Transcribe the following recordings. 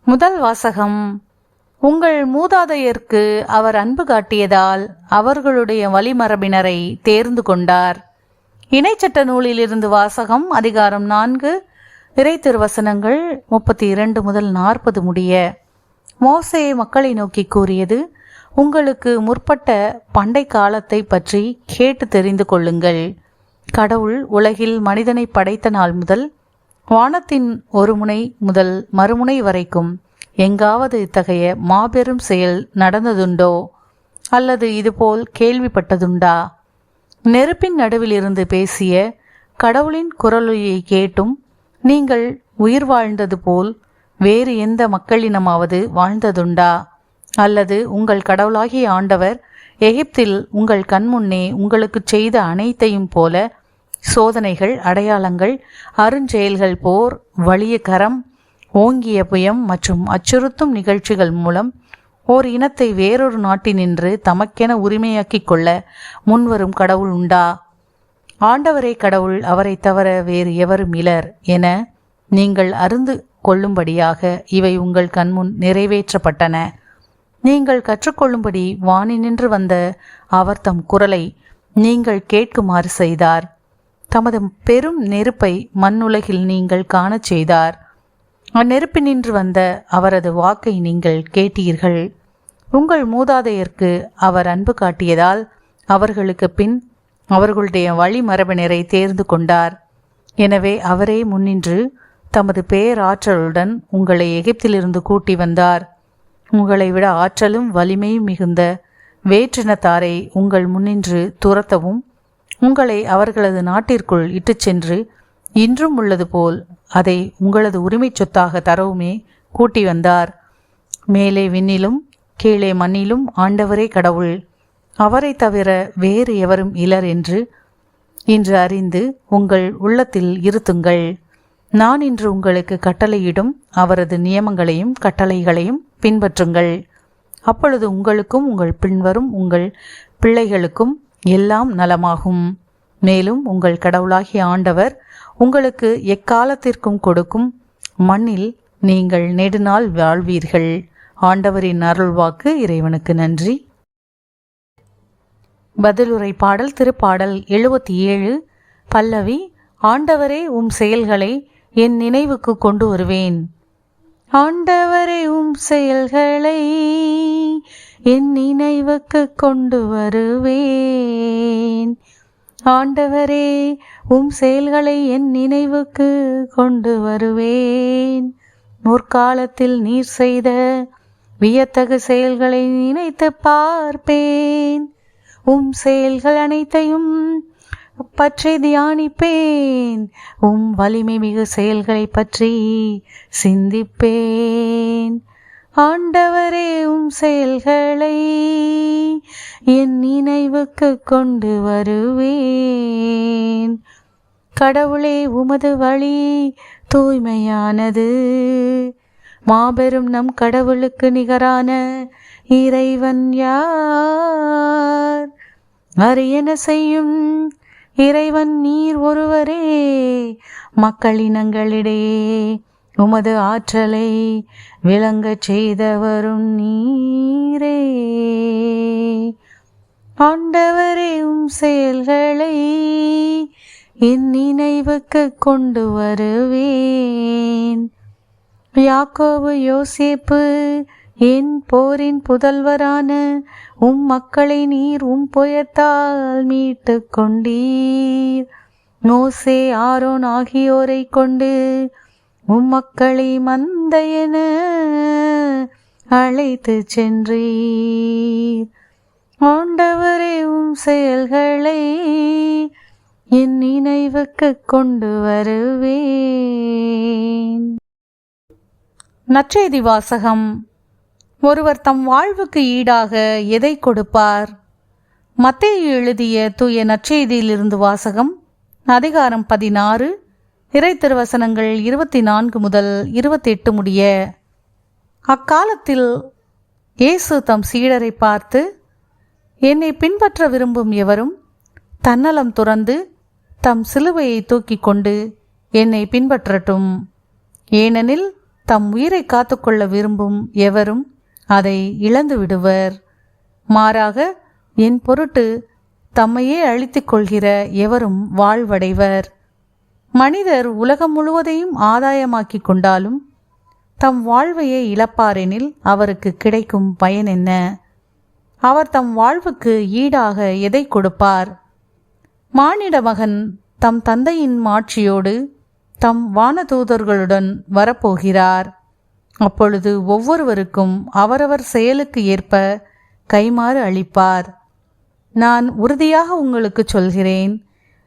முதல் வாசகம். உங்கள் மூதாதையருக்கு அவர் அன்பு காட்டியதால் அவர்களுடைய வழிமரபினரை தேர்ந்து கொண்டார். இணைச்சட்ட நூலிலிருந்து வாசகம். அதிகாரம் 4, இறை திருவசனங்கள் 32 முதல் 40 முடிய. மோசே மக்களை நோக்கி கூறியது: உங்களுக்கு முற்பட்ட பண்டை காலத்தை பற்றி கேட்டு தெரிந்து கொள்ளுங்கள். கடவுள் உலகில் மனிதனை படைத்த நாள் முதல் வானத்தின் ஒரு முனை முதல் மறுமுனை வரைக்கும் எங்காவது இத்தகைய மாபெரும் செயல் நடந்ததுண்டோ, அல்லது இதுபோல் கேள்விப்பட்டதுண்டா? நெருப்பின் நடுவில் இருந்து பேசிய கடவுளின் குரலொலியை கேட்டும் நீங்கள் உயிர் வாழ்ந்தது போல் வேறு எந்த மக்களினமாவது வாழ்ந்ததுண்டா? அல்லது உங்கள் கடவுளாகிய ஆண்டவர் எகிப்தில் உங்கள் கண்முன்னே உங்களுக்கு செய்த அனைத்தையும் போல சோதனைகள், அடையாளங்கள், அருஞ்செயல்கள், போர், வலிய கரம், ஓங்கிய புயம் மற்றும் அச்சுறுத்தும் நிகழ்ச்சிகள் மூலம் ஓர் இனத்தை வேறொரு நாட்டினின்று தமக்கென உரிமையாக்கிக் கொள்ள முன்வரும் கடவுள் உண்டா? ஆண்டவரே கடவுள், அவரை தவிர வேறு எவரும் இலர் என நீங்கள் அறிந்து கொள்ளும்படியாக இவை உங்கள் கண்முன் நிறைவேற்றப்பட்டன. நீங்கள் கற்றுக்கொள்ளும்படி வானினின்று வந்த அவர் தம் குரலை நீங்கள் கேட்குமாறு செய்தார். தமது பெரும் நெருப்பை மண்ணுலகில் நீங்கள் காணச் செய்தார். அந்நெருப்பினின்று வந்த அவரது வாக்கை நீங்கள் கேட்டீர்கள். உங்கள் மூதாதையருக்கு அவர் அன்பு காட்டியதால் அவர்களுக்கு பின் அவர்களுடைய வழிமரபினரை தேர்ந்து கொண்டார். எனவே அவரே முன்னின்று தமது பேராற்றலுடன் உங்களை எகிப்திலிருந்து கூட்டி வந்தார். உங்களை விட ஆற்றலும் வலிமையும் மிகுந்த வேற்றினத்தாரை உங்கள் முன்னின்று துரத்தவும் உங்களை அவர்களது நாட்டிற்குள் இட்டுச் சென்று இன்றும் உள்ளது போல் அதை உங்களது உரிமை சொத்தாக தரவுமே கூட்டி வந்தார். மேலே விண்ணிலும் கீழே மண்ணிலும் ஆண்டவரே கடவுள், அவரை தவிர வேறு எவரும் இலர் என்று இன்று அறிந்து உங்கள் உள்ளத்தில் இருத்துங்கள். நான் இன்று உங்களுக்கு கட்டளையிடும் அவரது நியமங்களையும் கட்டளைகளையும் பின்பற்றுங்கள். அப்பொழுது உங்களுக்கும் உங்கள் பின்வரும் உங்கள் பிள்ளைகளுக்கும் எல்லாம் நலமாகும். மேலும் உங்கள் கடவுளாகிய ஆண்டவர் உங்களுக்கு எக்காலத்திற்கும் கொடுக்கும் மண்ணில் நீங்கள் நெடுநாள் வாழ்வீர்கள். ஆண்டவரின் அருள்வாக்கு. இறைவனுக்கு நன்றி. பதிலுரை பாடல். திருப்பாடல் 77. பல்லவி. ஆண்டவரே, உம் செயல்களை என் நினைவுக்கு கொண்டு வருவேன். ஆண்டவரே, உம் செயல்களை என் நினைவுக்கு கொண்டு வருவேன். ஆண்டவரே, உம் செயல்களை என் நினைவுக்கு கொண்டு வருவேன். முற்காலத்தில் நீர் செய்த வியத்தகு செயல்களை நினைத்து பார்ப்பேன். உம் செயல்கள் அனைத்தையும் பற்றி தியானிப்பேன். உம் வலிமை மிகு செயல்களை பற்றி சிந்திப்பேன். ஆண்டவரே, உம் செயல்களை என் நினைவுக்கு கொண்டு வருவேன். கடவுளே, உமது வழி தூய்மையானது. மாபெரும் நம் கடவுளுக்கு நிகரான இறைவன் யார்? அரியன செய்யும் இறைவன் நீர் ஒருவரே. மக்களினங்களிடையே உமது ஆற்றலை விளங்கச் செய்தவரும் நீரே. ஆண்டவரே, உம் செயல்களை என் நினைவுக்கு கொண்டு வருவேன். யாக்கோபு யோசேப்பு என் போரின் புதல்வரான உம் மக்களை நீர் உம் புயத்தால் மீட்டு கொண்டீர். மோசே, ஆரோன் ஆகியோரை கொண்டு உம் மக்களை மந்தையென அழைத்து சென்றீர். ஆண்டவரே, உம் செயல்களை என் நினைவுக்கு கொண்டு வருவேன். நற்செய்தி வாசகம். ஒருவர் தம் வாழ்வுக்கு ஈடாக எதை கொடுப்பார்? மத்தேயு எழுதிய தூய நற்செய்தியிலிருந்து வாசகம். அதிகாரம் 16, இறை திருவசனங்கள் 24 முதல் 28 முடிய. அக்காலத்தில் இயேசு தம் சீடரை பார்த்து, என்னை பின்பற்ற விரும்பும் எவரும் தன்னலம் துறந்து தம் சிலுவையை தூக்கி கொண்டு என்னை பின்பற்றட்டும். ஏனெனில் தம் உயிரை காத்துக்கொள்ள விரும்பும் எவரும் அதை இழந்து விடுவர். மாறாக என் பொருட்டு தம்மையே அழித்துக் கொள்கிற எவரும் வாழ்வடைவர். மனிதர் உலகம் முழுவதையும் ஆதாயமாக்கிக் கொண்டாலும் தம் வாழ்வையே இழப்பாரெனில் அவருக்கு கிடைக்கும் பயன் என்ன? அவர் தம் வாழ்வுக்கு ஈடாக எதை கொடுப்பார்? மானிட மகன் தம் தந்தையின் மாட்சியோடு தம் வானதூதர்களுடன் வரப்போகிறார். அப்பொழுது ஒவ்வொருவருக்கும் அவரவர் செயலுக்கு ஏற்ப கைமாறு அளிப்பார். நான் உறுதியாக உங்களுக்கு சொல்கிறேன்,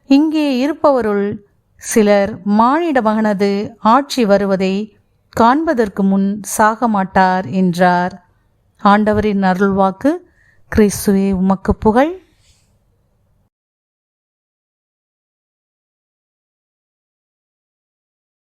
இங்கே இருப்பவருள் சிலர் மானிட மகனது ஆட்சி வருவதை காண்பதற்கு முன் சாக மாட்டார் என்றார். ஆண்டவரின் அருள்வாக்கு. கிறிஸ்துவே உமக்கு புகழ்.